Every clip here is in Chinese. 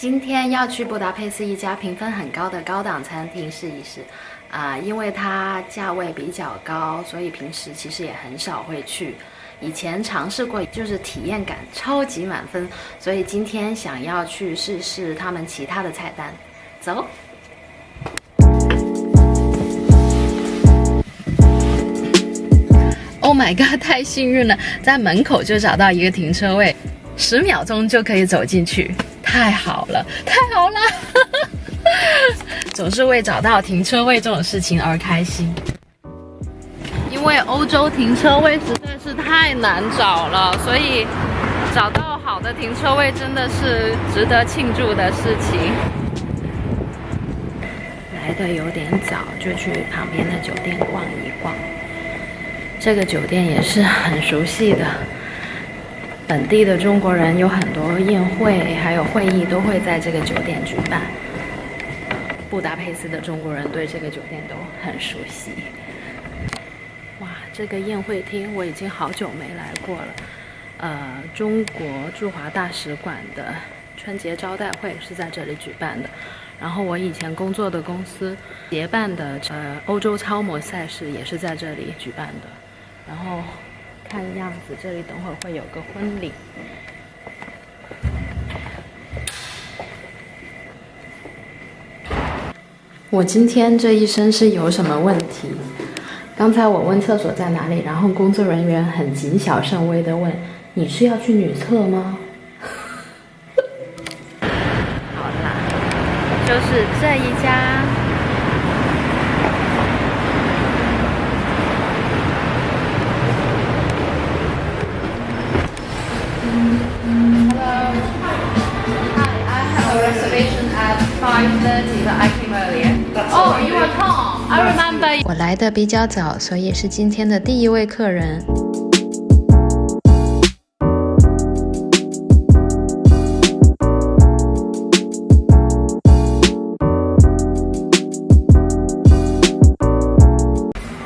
今天要去布达佩斯一家评分很高的高档餐厅试一试，因为它价位比较高，所以平时其实也很少会去。以前尝试过，就是体验感超级满分，所以今天想要去试试他们其他的菜单。走。Oh my god！ 太幸运了，在门口就找到一个停车位，10秒钟就可以走进去。太好了，太好了！总是为找到停车位这种事情而开心。因为欧洲停车位实在是太难找了，所以找到好的停车位真的是值得庆祝的事情。来的有点早，就去旁边的酒店逛一逛。这个酒店也是很熟悉的。本地的中国人有很多宴会还有会议都会在这个酒店举办，布达佩斯的中国人对这个酒店都很熟悉。哇，这个宴会厅我已经好久没来过了。中国驻华大使馆的春节招待会是在这里举办的，然后我以前工作的公司协办的欧洲超模赛事也是在这里举办的，然后看样子这里等会儿会有个婚礼。我今天这一身是有什么问题？刚才我问厕所在哪里，然后工作人员很谨小慎微地问：“你是要去女厕吗？”好啦，就是这一家。我来的比较早，所以是今天的第一位客人。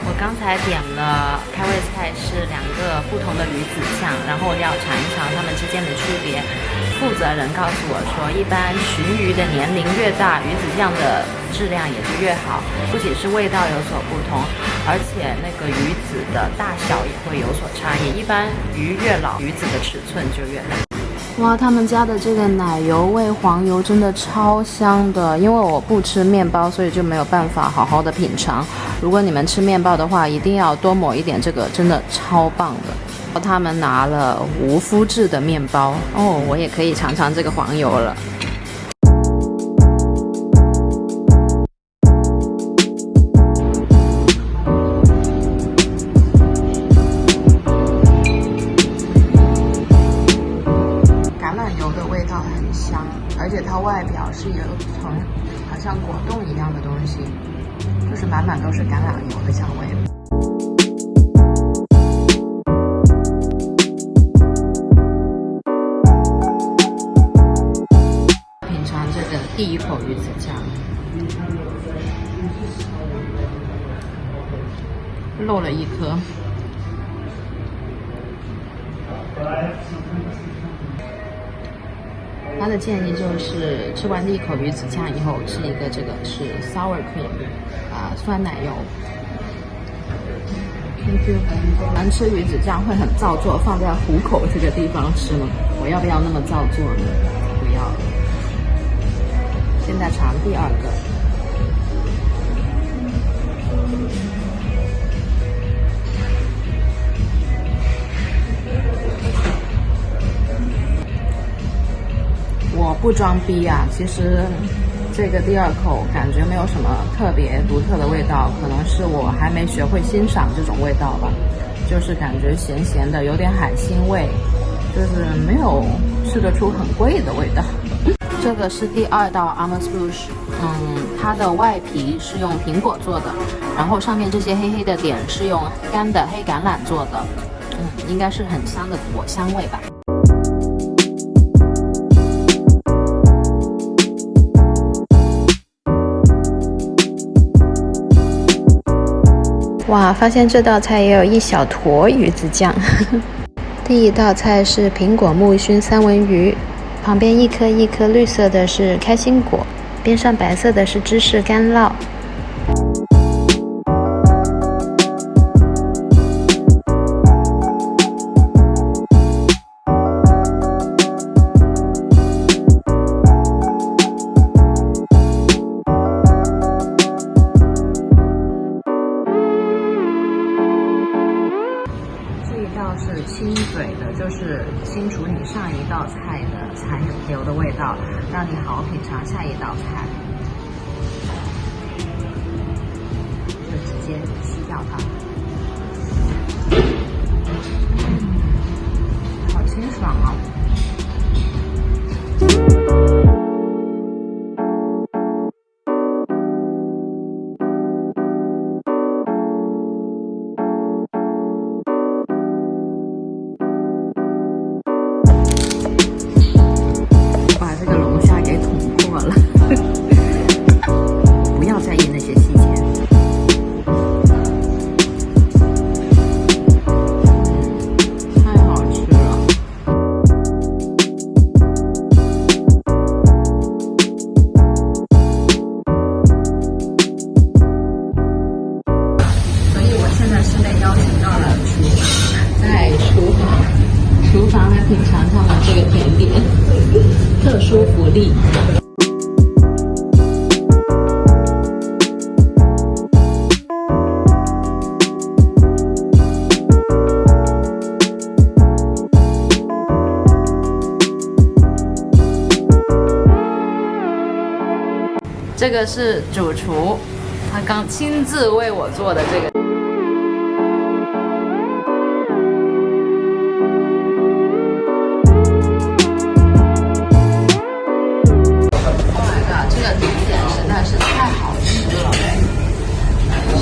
我刚才点了开胃菜是2个不同的鱼子酱，然后要尝一尝它们之间的区别。负责人告诉我说，一般鲟鱼的年龄越大，鱼子酱的质量也是越好，不仅是味道有所不同，而且那个鱼子的大小也会有所差异。一般鱼越老，鱼子的尺寸就越大。哇，他们家的这个奶油味黄油真的超香的，因为我不吃面包，所以就没有办法好好的品尝。如果你们吃面包的话，一定要多抹一点这个，真的超棒的。他们拿了无麸质的面包哦，我也可以尝尝这个黄油了。橄榄油的味道很香，而且它外表是有一层好像果冻一样的东西，就是满满都是橄榄油的香味。第一口鱼子酱，漏了一颗。他的建议就是吃完第一口鱼子酱以后，吃一个这个是 sour cream， 酸奶油。Thank you。难吃鱼子酱会很造作，放在虎口这个地方吃吗？我要不要那么造作呢？不要了。现在尝第2个，我不装逼啊，其实这个第2口感觉没有什么特别独特的味道，可能是我还没学会欣赏这种味道吧，就是感觉咸咸的，有点海腥味，就是没有吃得出很贵的味道。这个是第2道 Amuse Bouche， 它的外皮是用苹果做的，然后上面这些黑黑的点是用干的黑橄榄做的，应该是很香的果香味吧。哇，发现这道菜也有一小坨鱼子酱。第1道菜是苹果木熏三文鱼，旁边一颗一颗绿色的是开心果，边上白色的是芝士干酪。是清嘴的，就是清除你上一道菜的残留的味道，让你好好品尝下一道菜。就直接吸掉它，好清爽啊！不要在意那些细节。太好吃了。所以我现在是被邀请到了在厨房来品尝他们这个甜点，特殊福利。这个是主厨，他刚亲自为我做的这个。Oh my god， 这个甜点实在是太好吃了。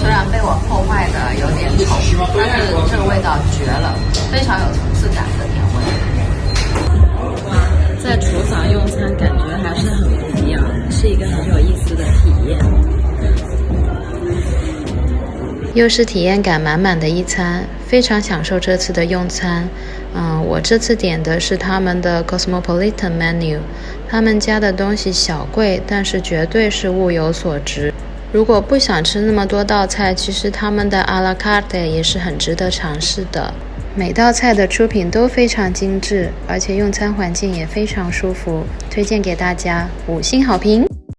虽然被我破坏的有点丑，但是这个味道绝了，非常有层次感的甜味。在厨房用餐感觉还是很不一样，是一个很有意思的体验。又是体验感满满的一餐，非常享受这次的用餐。我这次点的是他们的 Cosmopolitan Menu， 他们家的东西小贵，但是绝对是物有所值。如果不想吃那么多道菜，其实他们的 à la carte 也是很值得尝试的。每道菜的出品都非常精致，而且用餐环境也非常舒服，推荐给大家，5星好评。